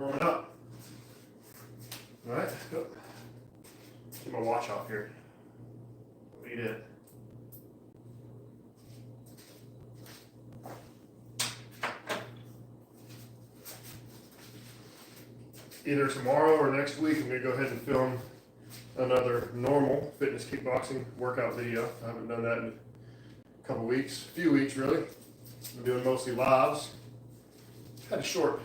Warming up. All right, go. Get my watch off here. What you did. Either tomorrow or next week, I'm going to go ahead and film another normal fitness kickboxing workout video. I haven't done that in a couple weeks, a few weeks really. I'm doing mostly lives. Had a short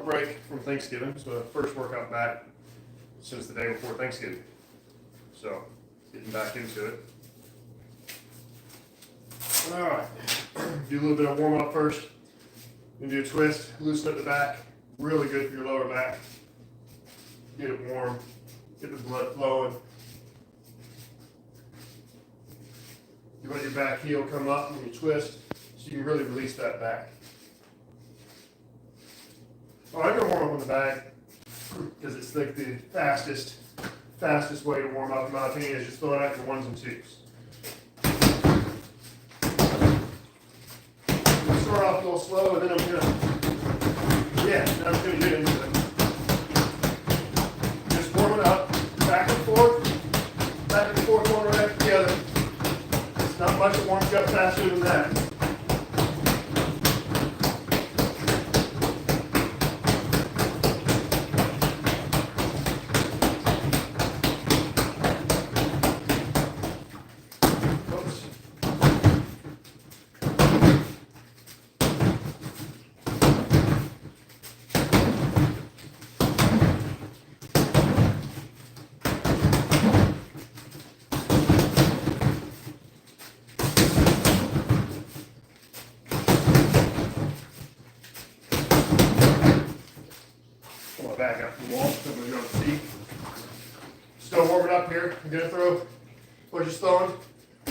break from Thanksgiving. It's my first workout back since the day before Thanksgiving. So, getting back into it. All right, do a little bit of warm up first. Then do a twist, loosen up the back. Really good for your lower back. Get it warm, get the blood flowing. You let your back heel come up when you twist, so you can really release that back. Oh, I'm gonna warm up on the back because it's like the fastest way to warm up, in my opinion, is just fill it out your ones and twos. I'll start off a little slow, and then I'm gonna get into it. Just warming up, back and forth, one right after the other. It's not much that warms you up faster than that. Back up the wall, so I'm going to go to the feet. Still warming up here. I'm going to throw what you're throwing.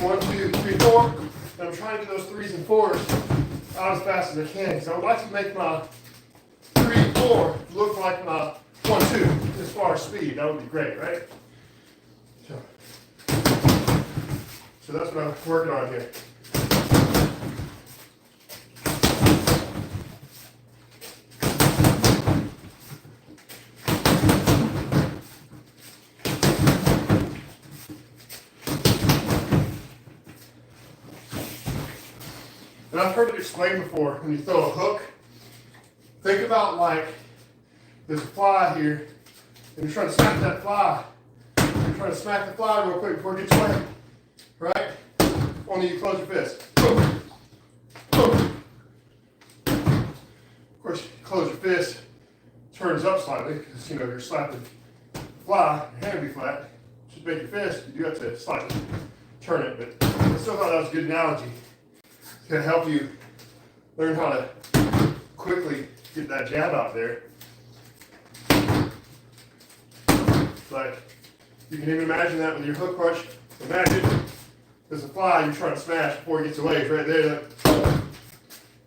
1, 2, 3, 4. And I'm trying to do those 3s and 4s out as fast as I can. So I would like to make my 3, 4 look like my 1, 2 as far as speed. That would be great, right? So that's what I'm working on here. And I've heard it explained before, when you throw a hook, think about like there's a fly here, and you're trying to smack that fly. You're trying to smack the fly real quick before it gets away, right? Only you close your fist. Boom. Boom. Of course, you close your fist, turns up slightly, because you're slapping the fly, your hand will be flat. Just make your fist, you do have to slightly turn it, but I still thought that was a good analogy. It's going to help you learn how to quickly get that jab out there. Like, you can even imagine that with your hook punch. Imagine there's a fly you're trying to smash before it gets away. It's right there. Like,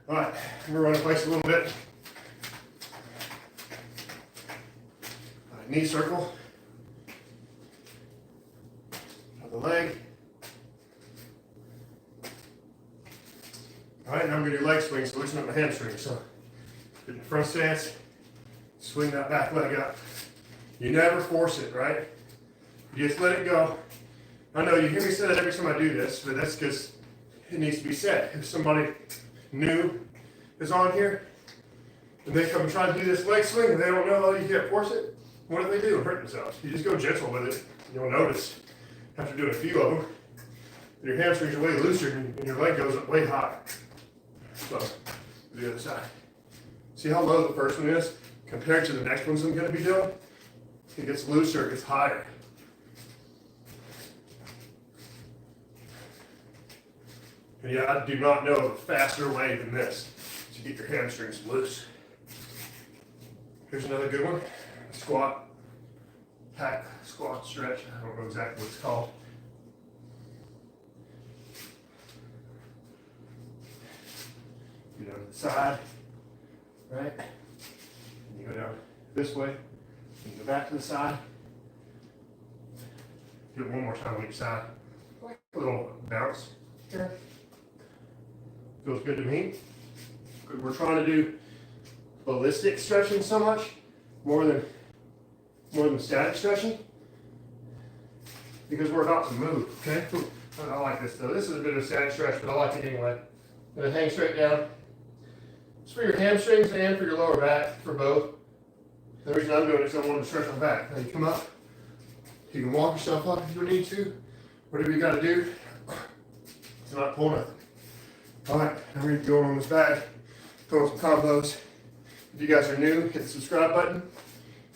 all right, I'm going to run in place a little bit. Knee circle. Of the leg. All right, now I'm going to do leg swings to loosen up my hamstring. So, get in the front stance, swing that back leg up. You never force it, right? You just let it go. I know you hear me say that every time I do this, but that's because it needs to be said. If somebody new is on here, and they come and try to do this leg swing, and they don't know you can't force it, what do they do? Hurt themselves. You just go gentle with it. You'll notice, after doing a few of them, your hamstrings are way looser and your leg goes up way high. So, the other side. See how low the first one is compared to the next ones I'm going to be doing? It gets looser, it gets higher. And yeah, I do not know a faster way than this to get your hamstrings loose. Here's another good one. Squat, hack, squat, stretch. I don't know exactly what it's called. You go to the side, right? And you go down this way, and go back to the side. Do it one more time on each side. Like a little bounce here. Feels good to me. We're trying to do ballistic stretching so much more than static stretching, because we're about to move, okay? I like this though. This is a bit of a static stretch, but I like it anyway. I'm gonna hang straight down. It's for your hamstrings and for your lower back, for both. The reason I'm doing it is I want to stretch my back. Now you come up, you can walk yourself up if you need to, whatever you gotta do. It's not pull nothing. All right, I'm ready to go on this bag, throw some combos. If you guys are new, hit the subscribe button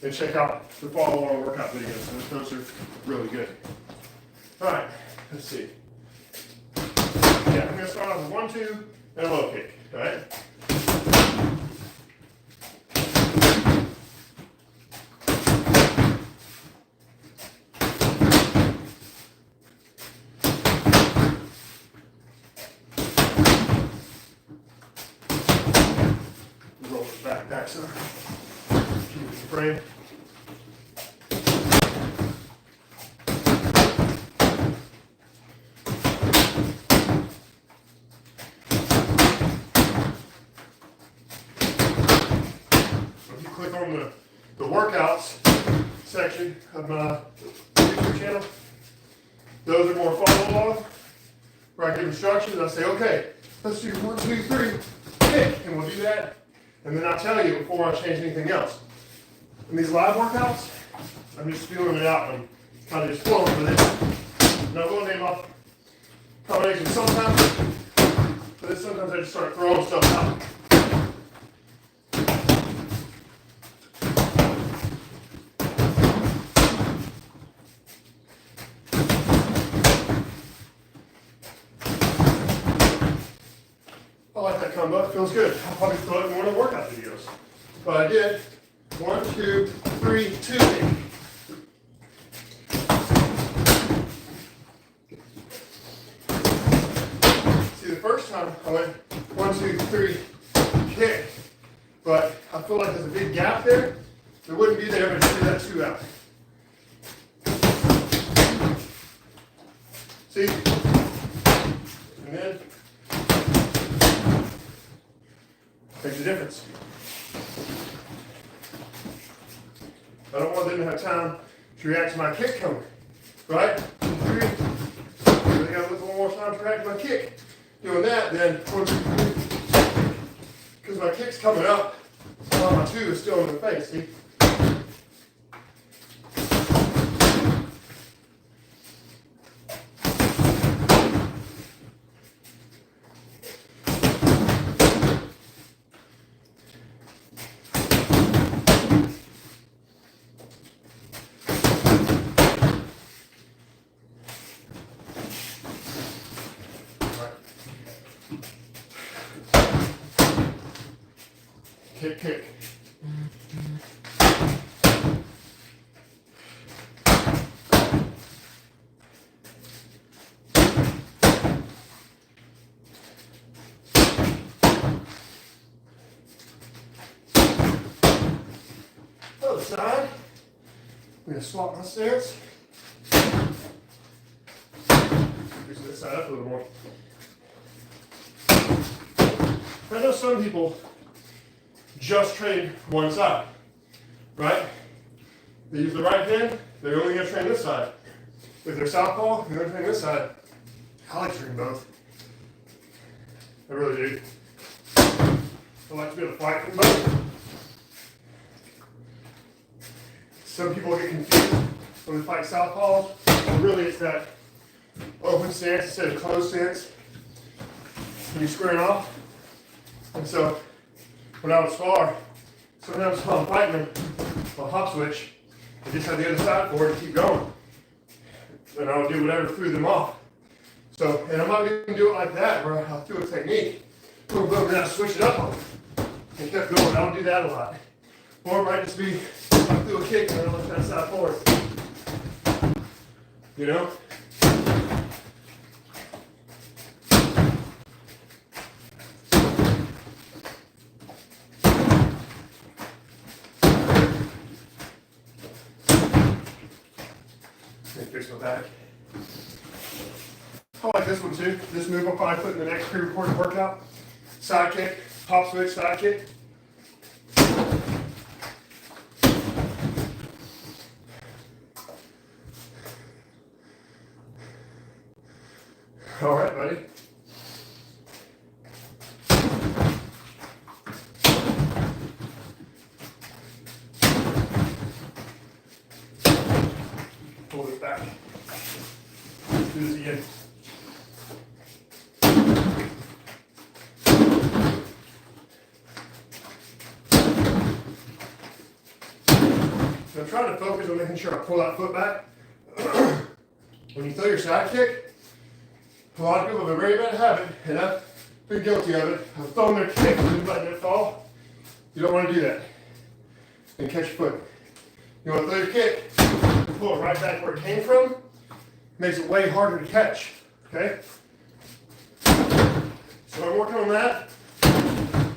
and check out the follow along workout videos. Those are really good. All right, let's see. Yeah, I'm gonna start off with 1, 2, and a low kick, all right? Roll it back, son. Keep it frame. Click on the workouts section of my YouTube channel. Those are more follow along, where I give instructions. I say, okay, let's do 1, 2, 3, kick, and we'll do that. And then I'll tell you before I change anything else. In these live workouts, I'm just feeling it out. I'm kind of just flowing with it. I'm not going to name off combinations sometimes, but then sometimes I just start throwing stuff out. I like that combo, it feels good. I'll probably throw it in one of the workout videos. But I did 1, 2, 3, 2. See, the first time I went 1, 2, 3, kick. But I feel like there's a big gap there. It wouldn't be there if I did that 2 out. See? And then makes a difference. I don't want them to have time to react to my kick coming, right? 2, 3. They got a little more time to react to my kick. Doing that, then 1, 2, 3. Because my kick's coming up, while my 2 is still in the face, see? Kick, kick. Other side. I'm going to swap my stance. Push this side up a little more. I know some people just train one side, right? They use the right hand, they're only going to train this side. If they're southpaw, they're going to train this side. I like to train both. I really do. I like to be able to fight from both. Some people get confused when they fight southpaws, but really it's that open stance instead of closed stance. When you're squaring off. And so, when I would spar, sometimes while I'm fighting them, I'll hop switch and just have the other side forward and keep going. And I'll do whatever threw them off. So, and I'm not even do it like that, where I'll do a technique, boom, boom, and I'll switch it up on them. And kept going. I don't do that a lot. Or it might just be, I'll do a kick and then I'll try to side forward. You know? Fix my back. I like this one too. This move I'll probably put in the next pre-recorded workout. Side kick, hop switch, side kick. All right, buddy. Hold it back. Do this again. So I'm trying to focus on making sure I pull that foot back. When you throw your side kick, a lot of people have a very bad habit, and I've been guilty of it, of throwing their kick and just letting it fall. You don't want to do that. And catch your foot. You want to throw your kick, pull it right back where it came from. Makes it way harder to catch. Okay? So I'm working on that. I'm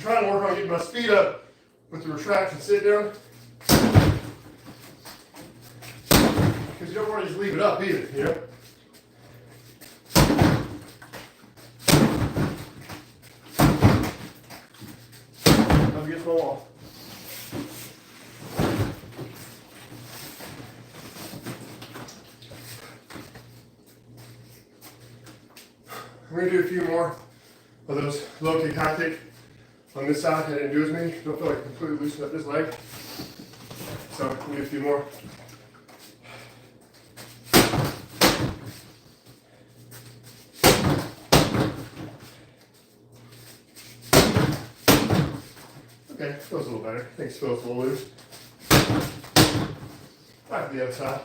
trying to work on getting my speed up with the retract and sit down. Because you don't want to just leave it up either, you know? Up against my wall. I'm going to do a few more of those low kick, high kick on this side. I didn't do as many. Don't feel like I completely loosened up this leg. So I'm going to do a few more. Okay, feels a little better. I think it feels a little loose. Back to the other side.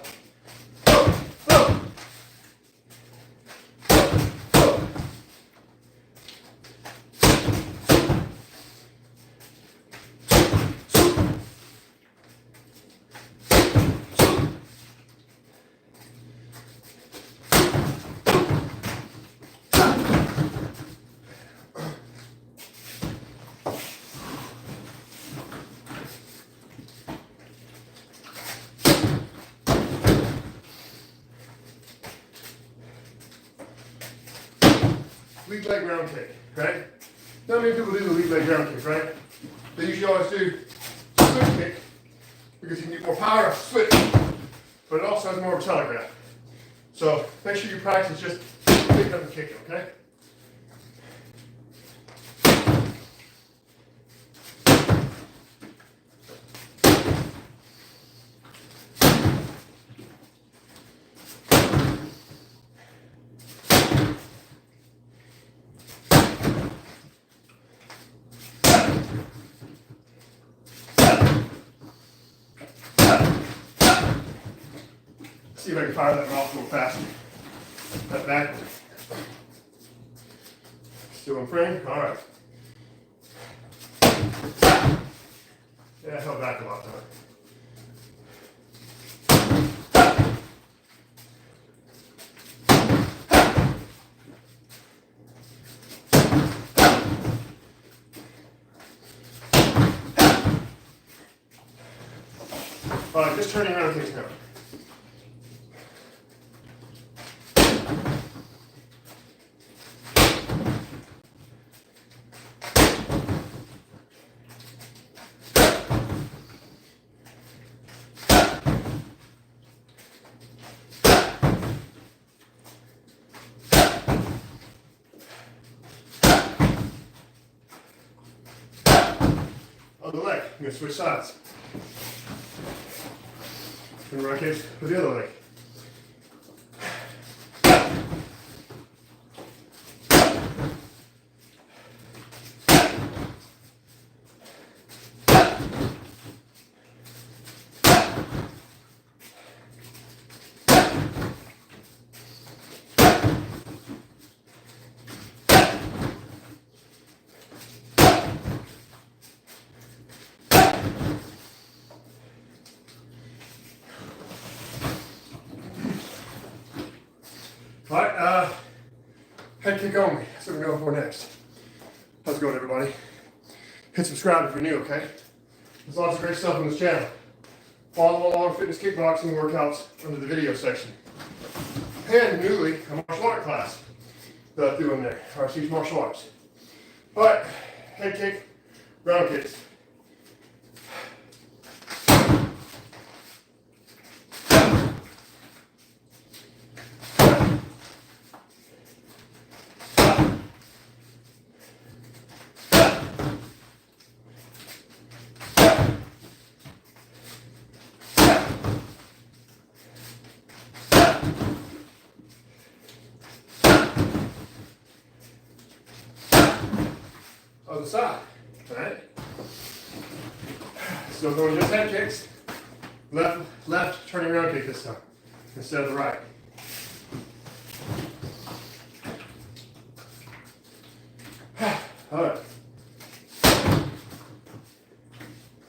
Lead leg round kick, right? Not many people do the lead leg round kick, right? They usually always do switch kick because you can get more power off switch, but it also has more of a telegraph. So make sure you practice just picking up and kicking, okay? See if I can fire that off a little faster. That back. Still in frame? All right. Yeah, I held back a lot though. All right, just turning around kicks now. Other leg, I'm going to switch sides. And right kicks with the other leg. All right, head kick only. That's what we're going for next. How's it going, everybody? Hit subscribe if you're new, okay? There's lots of great stuff on this channel. Follow along fitness kickboxing workouts under the video section. And newly, a martial art class that I threw in there. I teach martial arts. All right, head kick, round kicks. other side. All right? Still going just head kicks. Left turning around kick this time instead of the right. All right.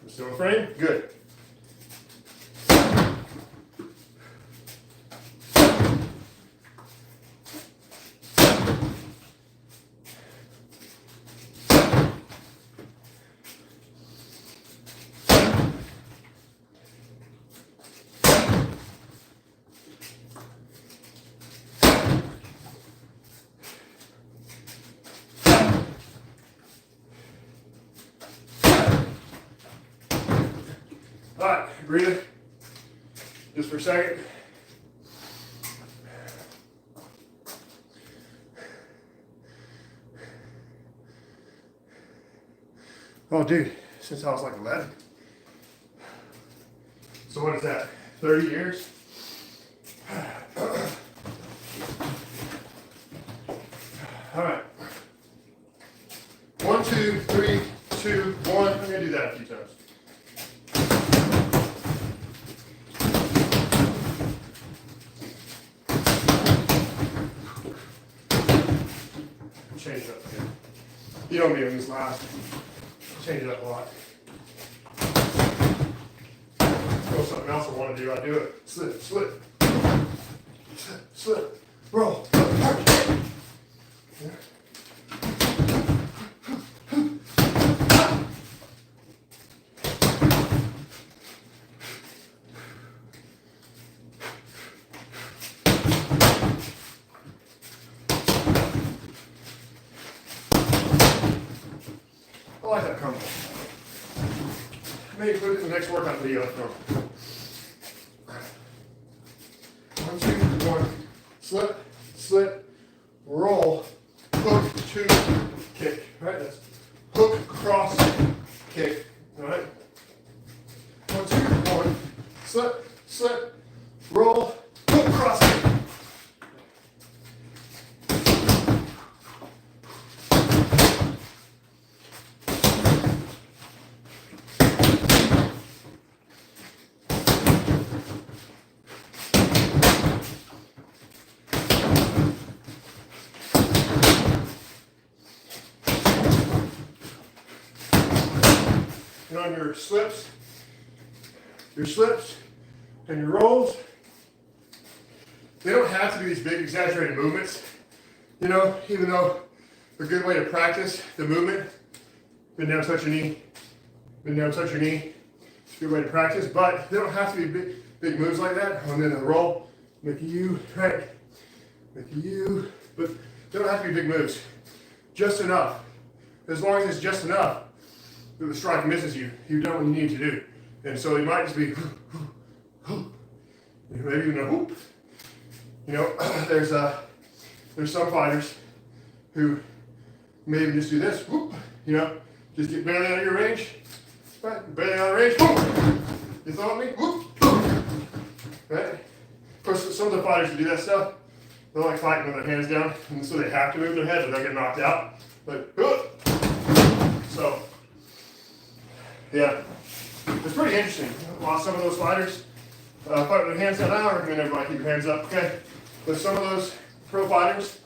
Still in frame? Good. All right, breathe it just for a second. Oh, dude, since I was like 11. So what is that, 30 years? All right. 1, 2, 3, 2, 1. I'm gonna do that a few times. Change it up again. You don't be on these last. Change it up a lot. Go something else I want to do. I do it. Slip, slip. Slip, slip. Roll. Yeah. I like that combo. Maybe put it in the next workout video. 1, 2, 1. Slip, slip, roll, hook, 2, kick. Right? That's hook, cross, kick. All right? 1, 2, 1. Slip, slip, roll, hook, cross, kick. And on your slips and your rolls, they don't have to be these big exaggerated movements. You know, even though a good way to practice the movement, bend down, touch your knee, bend down, touch your knee. It's a good way to practice, but they don't have to be big moves like that. And then the roll, make a U, right? Make a U, but they don't have to be big moves. Just enough. As long as it's just enough that the strike misses you, you've done what you need to do. And so it might just be, maybe even a whoop. You know, there's some fighters who maybe just do this, whoop, you know, just get barely out of your range, right? Barely out of range, whoop. You throw at me, whoop, right? Of course, some of the fighters who do that stuff, they like fighting with their hands down, and so they have to move their head or they'll get knocked out. But, so, yeah, it's pretty interesting. While some of those fighters fight with their hands down, I recommend everybody keep your hands up, okay? But some of those pro fighters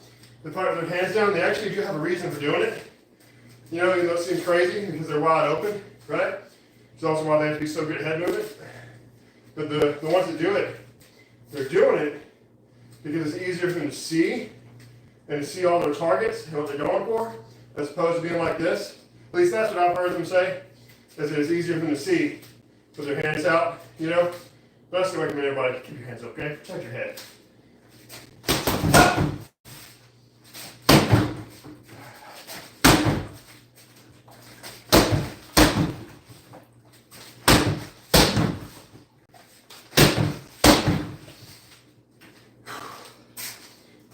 that fight with their hands down, they actually do have a reason for doing it. You know, even though it seems crazy because they're wide open, right? It's also why they have to be so good at head movement. But the ones that do it, they're doing it because it's easier for them to see and to see all their targets and what they're going for, as opposed to being like this. At least that's what I've heard them say, is that it's easier for them to see with their hands out, you know? But I still recommend everybody keep your hands up, okay? Protect your head.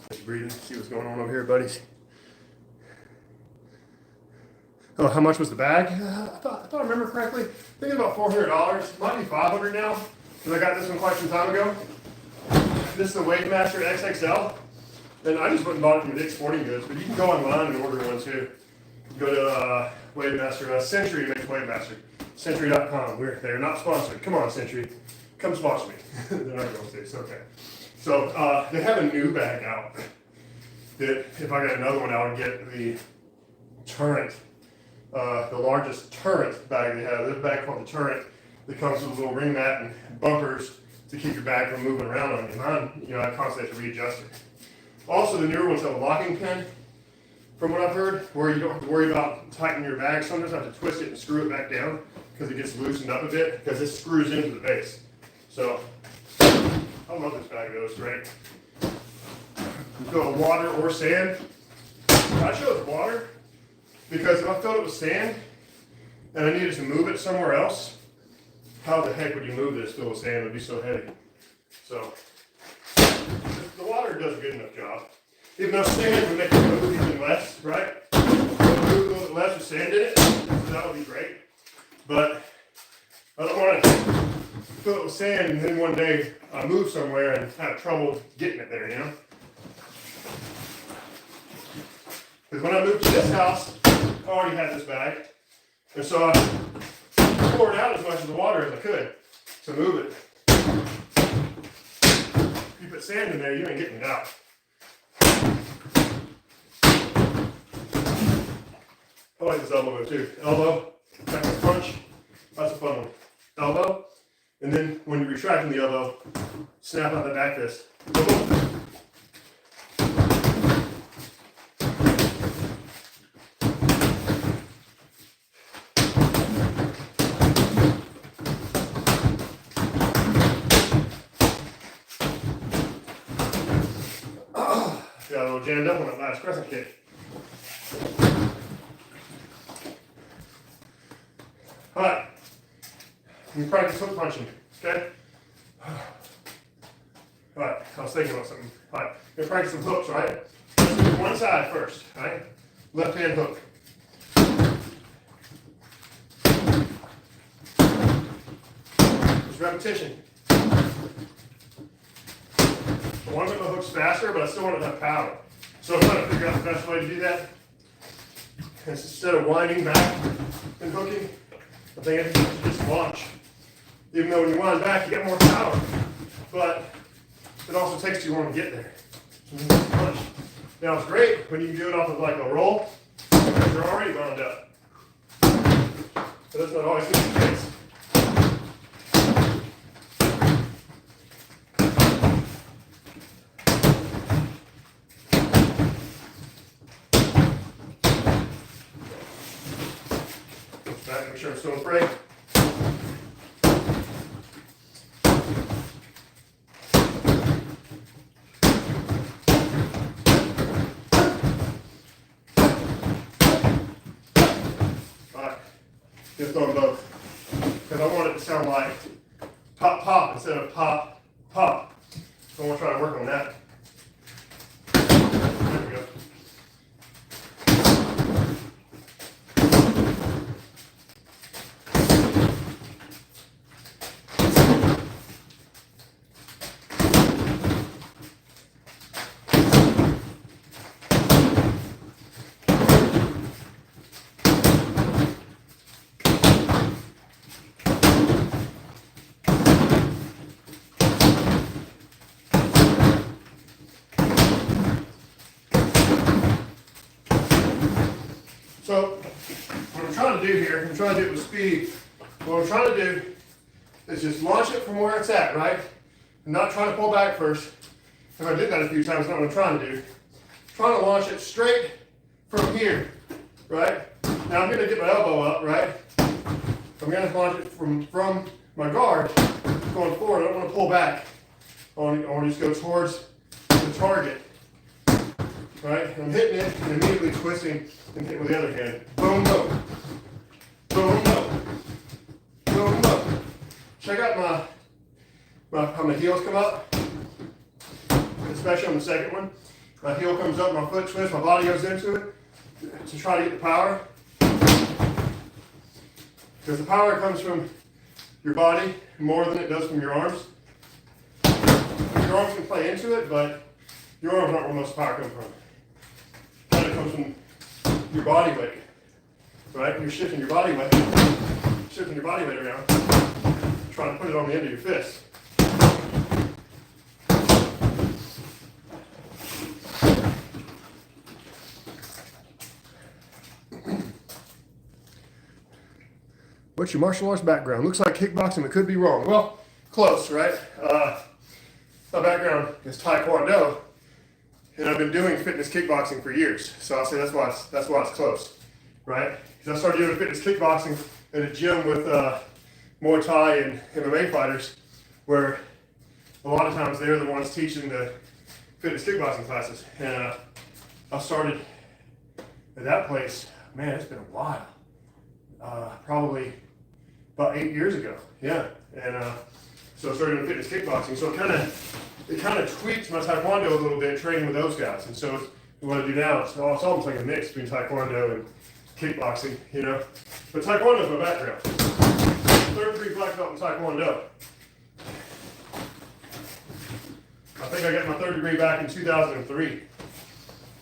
Just breathing, see what's going on over here, buddies. Oh, how much was the bag? I thought I remember correctly. I think it's about $400. Might be $500 now, because I got this one quite some time ago. This is the Wavemaster XXL, and I just went and bought it from Dick's Sporting Goods, but you can go online and order one too. Go to Weightmaster. Century makes Weightmaster. Century.com. They're not sponsored. Come on, Century. Come sponsor me. They're not going to. It's okay. So they have a new bag out that if I got another one, I would get the Turret, the largest Turret bag they have. There's a bag called the Turret that comes with a little ring mat and bumpers to keep your bag from moving around on you. Mine, you know, I constantly have to readjust it. Also, the newer ones have a locking pin, from what I've heard, where you don't have to worry about tightening your bag. Sometimes I have to twist it and screw it back down because it gets loosened up a bit because it screws into the base. So, I love this bag though, it's great. You fill it with water or sand. I chose water because if I filled it with sand and I needed to move it somewhere else, how the heck would you move this filled with sand? It would be so heavy. So, the water does a good enough job. Even though sand would make it move even less, right? Move a little bit less with sand in it, so that would be great. But I don't want to fill it with sand and then one day I move somewhere and have trouble getting it there, you know? Because when I moved to this house, I already had this bag. And so I poured out as much of the water as I could to move it. If you put sand in there, you ain't getting it out. I like this elbow move too. Elbow, back to punch. That's a fun one. Elbow, and then when you're retracting the elbow, snap out the back fist. Boom. Got a little jammed up on that last crescent kick. Alright, you practice hook punching, okay? Alright, I was thinking about something. Alright, you're gonna practice some hooks, right? Let's do one side first, alright? Left hand hook. Just repetition. I want to make my hooks faster, but I still want to have power. So I'm trying to figure out the best way to do that. Instead of winding back and hooking, I think I can just launch. Even though when you wind back, you get more power. But it also takes too long to get there. So punch. Now it's great when you can do it off of like a roll, because you're already wound up. But that's not always the case. Make sure I'm still afraid. Alright, just on both. Because I want it to sound like pop, pop instead of pop, pop. So I want to try to work on that. There we go. So, what I'm trying to do here, I'm trying to do it with speed. What I'm trying to do is just launch it from where it's at, right? I'm not trying to pull back first. If I did that a few times, that's not what I'm trying to do. I'm trying to launch it straight from here, right? Now I'm going to get my elbow up, right? I'm going to launch it from my guard going forward. I don't want to pull back. I want to just go towards the target. Right? I'm hitting it and immediately twisting and hitting with the other hand. Boom, boom. Boom, boom. Boom, boom. Check out how my heels come up. Especially on the second one. My heel comes up, my foot twists, my body goes into it to try to get the power. Because the power comes from your body more than it does from your arms. Your arms can play into it, but your arms aren't where most power comes from. It comes from your body weight. right? You're shifting your body weight around, trying to put it on the end of your fist. What's your martial arts background? Looks like kickboxing, but could be wrong. Well, close, right? My background is Taekwondo, and I've been doing fitness kickboxing for years. So I'll say that's why it's close, right? Because I started doing fitness kickboxing at a gym with Muay Thai and MMA fighters, where a lot of times they're the ones teaching the fitness kickboxing classes. And I started at that place. Man, it's been a while. Probably about 8 years ago. Yeah, and so I started doing fitness kickboxing. So it kind of tweaked my Taekwondo a little bit, training with those guys. And so what I do now, it's almost like a mix between Taekwondo and kickboxing, you know. But Taekwondo is my background. Third degree black belt in Taekwondo. I think I got my third degree back in 2003.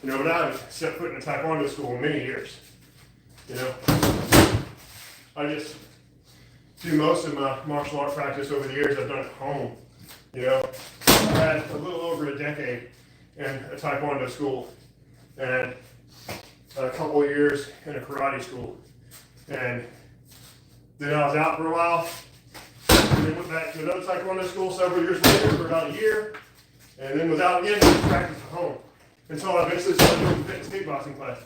You know, but I haven't set foot in a Taekwondo school in many years. You know, I just do most of my martial art practice over the years I've done at home. You know, I had a little over a decade in a Taekwondo school and a couple of years in a karate school. And then I was out for a while, and then went back to another Taekwondo school several years later for about a year, and then was out again and practiced at home until I eventually started doing fitness kickboxing classes.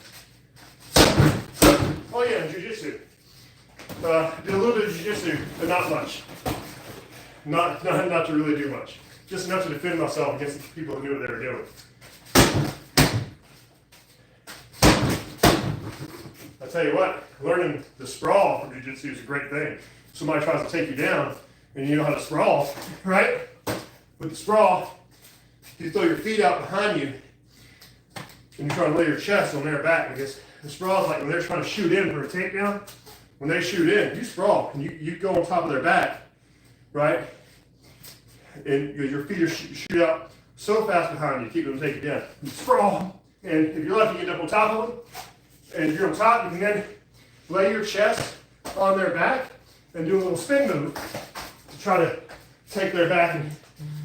Oh yeah, and jiu-jitsu. Did a little bit of jiu-jitsu, but not much. Not to really do much. Just enough to defend myself against the people who knew what they were doing. I tell you what, learning the sprawl from jiu-jitsu is a great thing. Somebody tries to take you down, and you know how to sprawl, right? With the sprawl, you throw your feet out behind you, and you're trying to lay your chest on their back, because the sprawl is like when they're trying to shoot in for a takedown. When they shoot in, you sprawl, and you go on top of their back, right? And your feet shoot out so fast behind you, keep them taken down. You sprawl, and if you're lucky, you get up on top of them. And if you're on top, you can then lay your chest on their back and do a little spin move to try to take their back and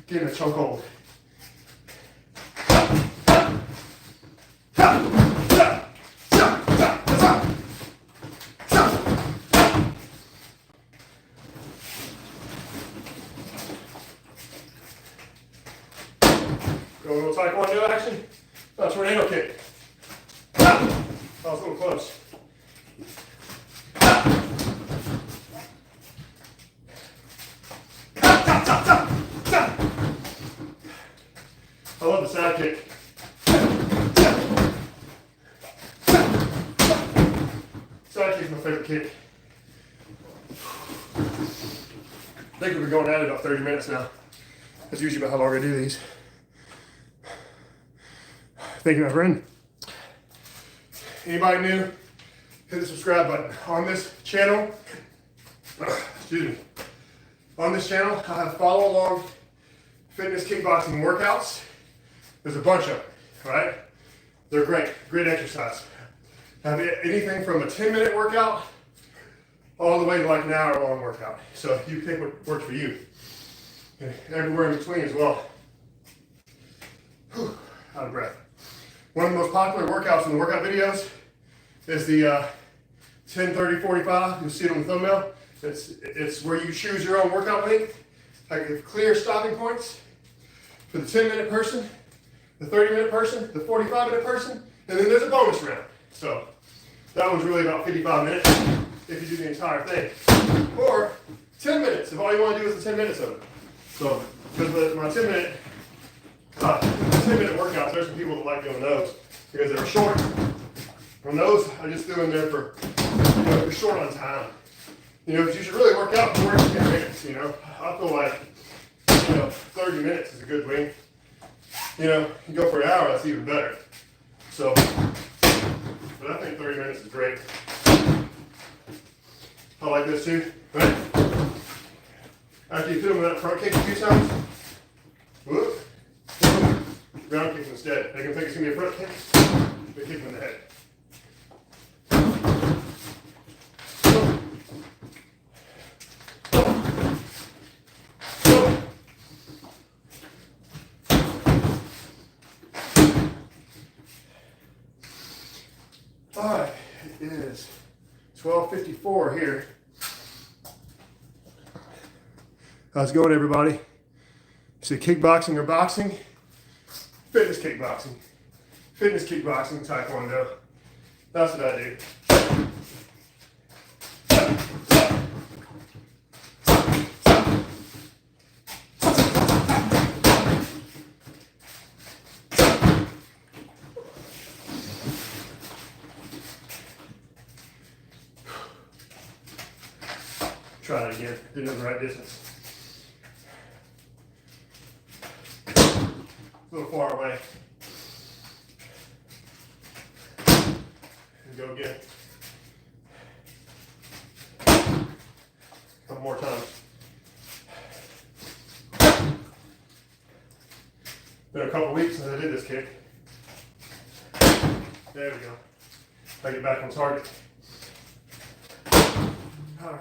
get in a chokehold. Go a little Taekwondo action. Tornado kick. That was a little close. I love the side kick. Side kick is my favorite kick. I think we've been going at it about 30 minutes now. That's usually about how long I do these. Thank you, my friend. Anybody new? Hit the subscribe button. On this channel, excuse me. On this channel, I have follow along fitness kickboxing workouts. There's a bunch of them, right? They're great exercise. I have anything from a 10-minute workout all the way to like an hour-long workout. So you pick what works for you. And everywhere in between as well. Whew, out of breath. One of the most popular workouts in the workout videos is the 10-30-45. You'll see it on the thumbnail. It's where you choose your own workout length, like clear stopping points for the 10-minute person, the 30-minute person, the 45-minute person, and then there's a bonus round. So that one's really about 55 minutes if you do the entire thing. Or 10 minutes if all you want to do is the 10 minutes of it. So, because my 10-minute workouts, there's some people that like doing those because they're short. On those, I just do in there for, if you're short on time. Because you should really work out for 10 minutes, I feel like, 30 minutes is a good length. You go for an hour, that's even better. So, but I think 30 minutes is great. I like this too, right? After you hit them with that front kick a few times, whoop, ground kicks instead. They can think it's going to be a front kick, they kick them in the head. 12:54 here. How's it going, everybody? Is it kickboxing or boxing? Fitness kickboxing. Fitness kickboxing, taekwondo. That's what I do. Try it again. Didn't have the right distance. A little far away. And go again. A couple more times. Been a couple weeks since I did this kick. There we go. I get back on target. All right.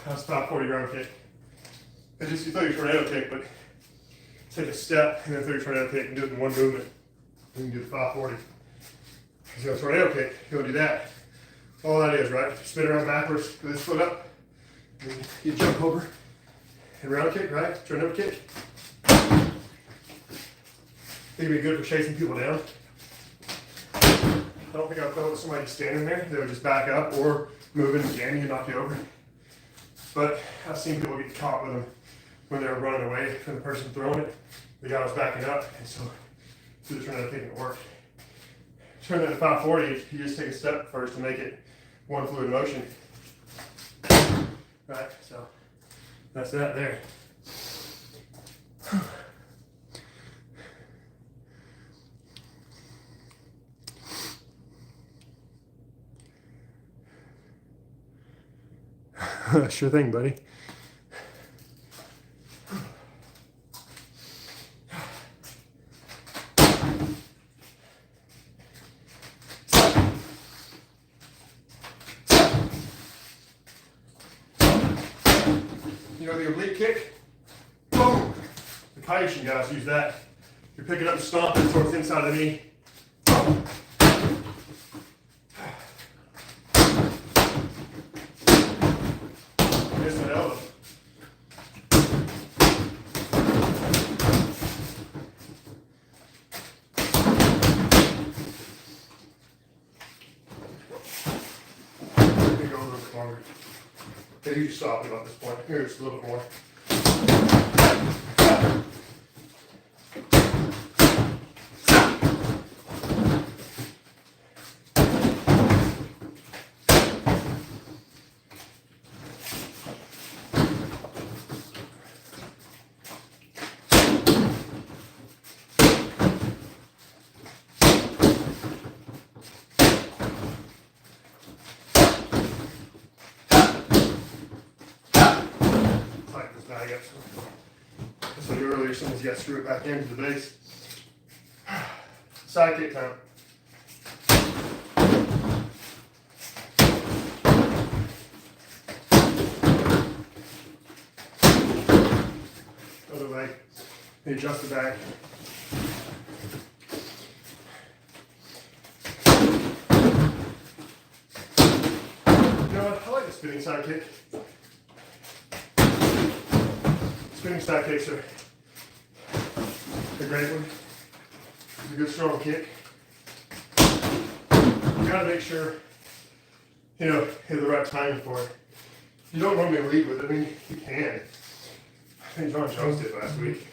That's 540 ground kick. It's just you throw your tornado kick, but take a step and then throw your tornado kick and do it in one movement. You can do the 540. So a tornado kick, you'll do that. All that is, right? Spin around backwards, put this foot up, and you jump over and round kick, right? Tornado kick. It can be good for chasing people down. I don't think I've felt somebody standing there. They would just back up or move in and jam you and knock you over. But I've seen people get caught with them when they're running away from the person throwing it. The guy was backing up, and so through the tornado kick it worked. Turn that to 540, you just take a step first to make it one fluid motion. Right, so that's that there. Sure thing, buddy. You know the oblique kick? Boom! The Kaishin guys use that. You're picking up and stomping towards the inside of the knee. Boom! Miss an elbow. Let me go a little bit longer. They usually stop about this point. Here, just a little bit more. I got so earlier, someone's got to screw it back into the base. Side kick time. Other leg. And adjust the back. You know what? I like the spinning side kick. Spinning side kicks are a great one. It's a good strong kick. You gotta make sure, you know, you have the right timing for it. You don't normally lead with it. I mean, you can. I think John Jones did last week.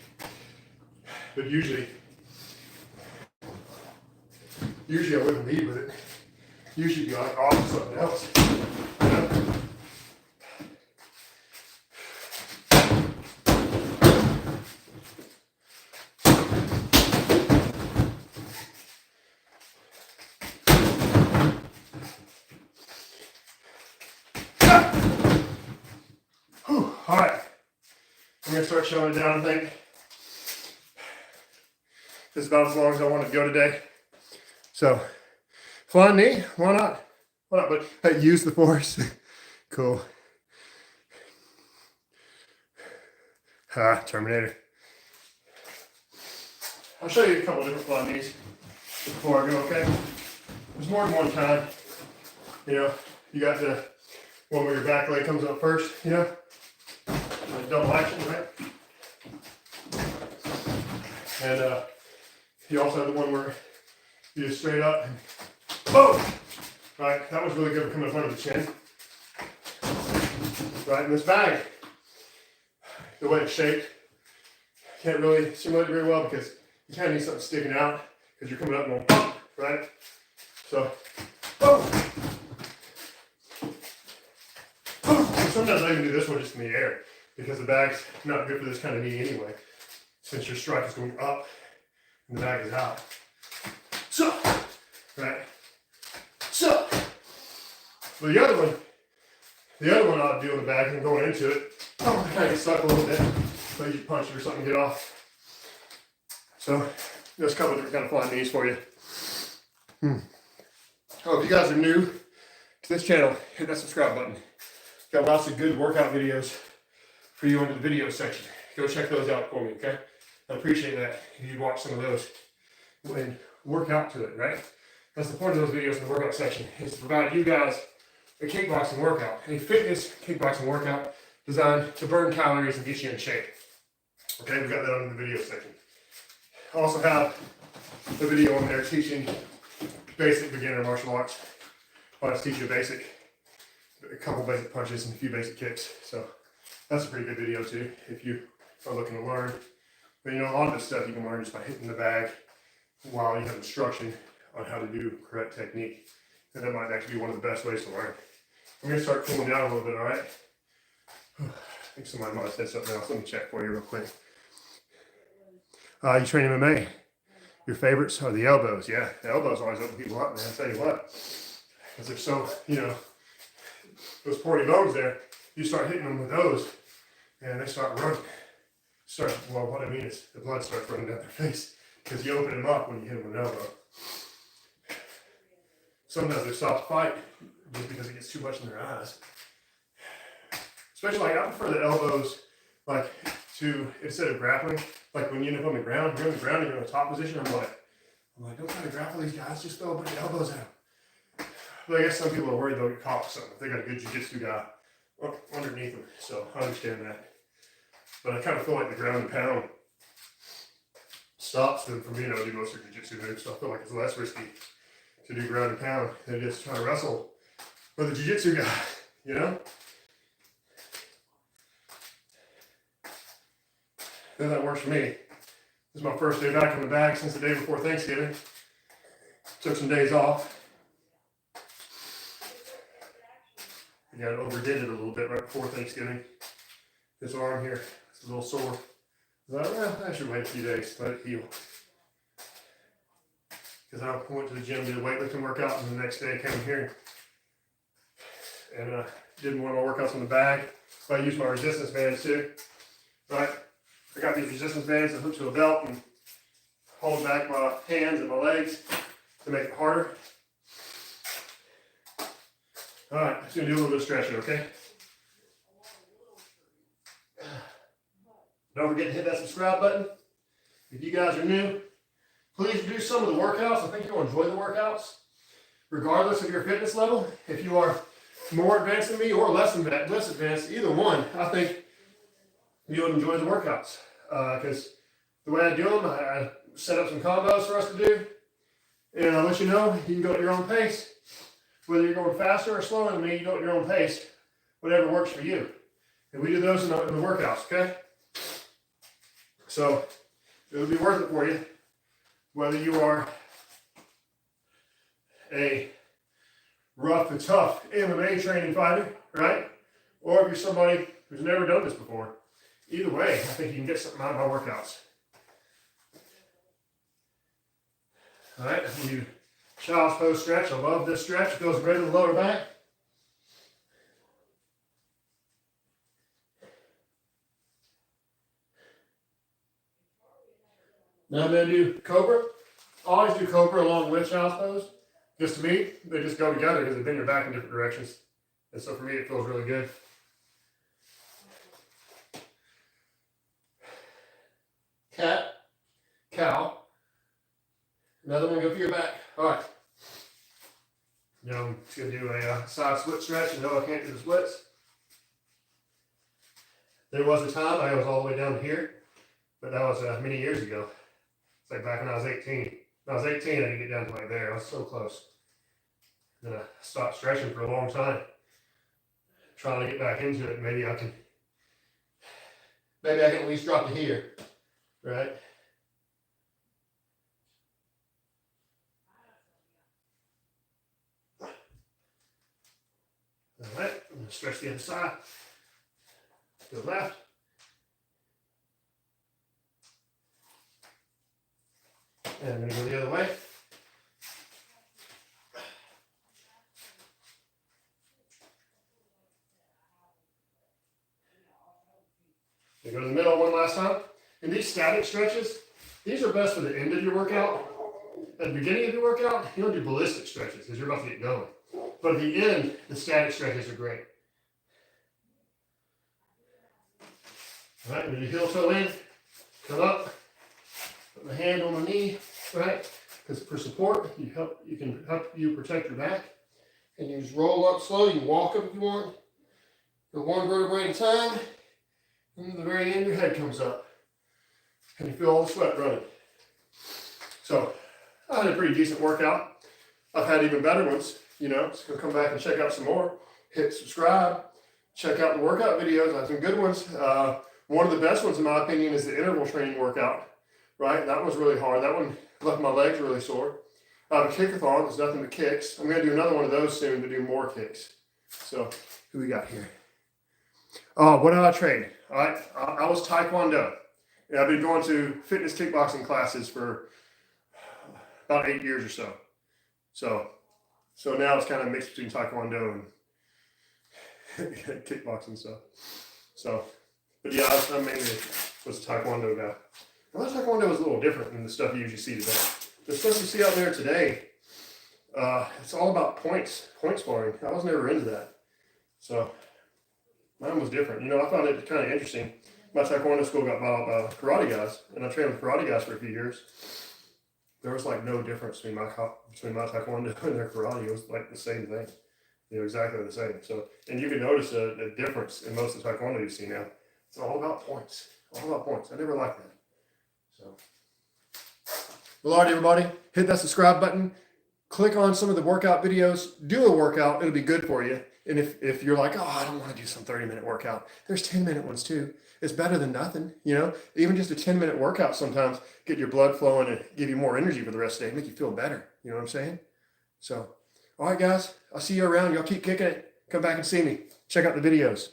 But usually I wouldn't lead with it. Usually be like off to something else. You know? All right, I'm gonna start showing it down, I think. This is about as long as I want to go today. So, flying knee, why not? Why not, but hey, use the force. Cool. Terminator. I'll show you a couple different flying knees before I go, okay? There's more than one kind. You know, you got the one where your back leg comes up first, you know, like double action, right? And you also have the one where you just straight up and boom! Right, that was really good for coming in front of the chin. Right, and this bag, the way it's shaped, can't really simulate it very well because you kind of need something sticking out because you're coming up and going, right? So, boom! Boom! And sometimes I even do this one just in the air because the bag's not good for this kind of knee anyway, since your strike is going up and the bag is out. So, right? So, but the other one I'll do in the bag and going into it, kind of get stuck a little bit, so you punch it or something, get off. So, there's a couple different kind of flying knees for you. Oh, if you guys are new to this channel, hit that subscribe button. Got lots of good workout videos for you under the video section. Go check those out for me, okay? I appreciate that if you'd watch some of those and work out to it, right? That's the point of those videos in the workout section, is to provide you guys a kickboxing workout, a fitness kickboxing workout designed to burn calories and get you in shape. Okay, we got that on the video section. I also have a video on there teaching basic beginner martial arts. I'll just teach you a couple basic punches and a few basic kicks. So that's a pretty good video too, if you are looking to learn. But you know, a lot of this stuff you can learn just by hitting the bag while you have instruction on how to do correct technique. And that might actually be one of the best ways to learn. I'm going to start cooling down a little bit, all right? I think somebody might have said something else. Let me check for you real quick. You train MMA. Your favorites are the elbows. Yeah, the elbows always open people up, man. I'll tell you what. Because they're so, you know, those porty bones there, you start hitting them with those, and they start running. Well, what I mean is the blood starts running down their face because you open them up when you hit them with an elbow. Sometimes they stop the fight just because it gets too much in their eyes. Especially, like, I prefer the elbows, like, to, instead of grappling, like when you end up on the ground, you're on the ground and you're in a top position, I'm like, don't try to grapple these guys, just throw a bunch of elbows at them. But I guess some people are worried they'll get caught with something if they got a good jiu-jitsu guy underneath them, so I understand that. But I kind of feel like the ground and pound stops them from being able to do most of their jiu-jitsu moves, so I feel like it's less risky to do ground and pound than just trying to wrestle with a jiu-jitsu guy, you know? Then that works for me. This is my first day back in the bag since the day before Thanksgiving. Took some days off. I overdid it a little bit right before Thanksgiving. This arm here, it's a little sore. I should wait a few days, let it heal. Because I went to the gym, did a weightlifting workout, and the next day I came here and did one of my workouts in the bag. So I used my resistance bands too, right? I got these resistance bands that hook to a belt and hold back my hands and my legs to make it harder. All right, just gonna do a little bit of stretching, okay? Don't forget to hit that subscribe button. If you guys are new, please do some of the workouts. I think you'll enjoy the workouts, regardless of your fitness level. If you are more advanced than me or less advanced, either one, I think you'll enjoy the workouts. Because the way I do them, I set up some combos for us to do, and I'll let you know, you can go at your own pace. Whether you're going faster or slower than me, you go at your own pace, whatever works for you. And we do those in the workouts, okay? So it'll be worth it for you, whether you are a rough and tough MMA training fighter, right? Or if you're somebody who's never done this before. Either way, I think you can get something out of my workouts. All right, I'm going to do child's pose stretch. I love this stretch. It goes great in the lower back. Now I'm going to do cobra. I always do cobra along with child's pose. Just to me, they just go together because they bend your back in different directions. And so for me, it feels really good. Cat, cow. Another one, go for your back. All right. Now I'm Just gonna do a side split stretch. I know I can't do the splits. There was a time I was all the way down to here, but that was many years ago. It's like back when I was 18. When I was 18, I could get down to like there. I was so close. Then I stopped stretching for a long time. Trying to get back into it. Maybe I can at least drop to here, right? All right, I'm gonna stretch the other side. To the left. And I'm gonna go the other way. Go to the middle one last time. And these static stretches, these are best for the end of your workout. At the beginning of your workout, you don't do ballistic stretches because you're about to get going. But at the end, the static stretches are great. All right, when you heel toe in, come up, put my hand on my knee, right? Because for support, you can help you protect your back. And you just roll up slow. You can walk up if you want. Go one vertebrae at a time. And at the very end, your head comes up. And you feel all the sweat running. So, I had a pretty decent workout. I've had even better ones, you know. So come back and check out some more. Hit subscribe. Check out the workout videos. I have some good ones. One of the best ones, in my opinion, is the interval training workout. Right? That was really hard. That one left my legs really sore. The kickathon is nothing but kicks. I'm going to do another one of those soon to do more kicks. So, who we got here? Oh, what did I train? All right, I was Taekwondo. And I've been going to fitness kickboxing classes for about 8 years or so. So now it's kind of mixed between Taekwondo and kickboxing stuff. So, but yeah, I mainly was a Taekwondo guy. Well, Taekwondo is a little different than the stuff you usually see today. The stuff you see out there today, it's all about point sparring. I was never into that. So mine was different. You know, I found it kind of interesting. My Taekwondo school got bought out by karate guys, and I trained with karate guys for a few years. There was like no difference between my Taekwondo and their karate. It was like the same thing. You know, exactly the same. So, and you can notice a difference in most of the Taekwondo you see now. It's all about points. All about points. I never liked that. So, well, all right, everybody, hit that subscribe button. Click on some of the workout videos. Do a workout. It'll be good for you. And if you're like, oh, I don't want to do some 30-minute workout, there's 10-minute ones too. It's better than nothing, you know. Even just a 10-minute workout sometimes get your blood flowing and give you more energy for the rest of the day, make you feel better. You know what I'm saying? So, all right, guys, I'll see you around. Y'all keep kicking it. Come back and see me. Check out the videos.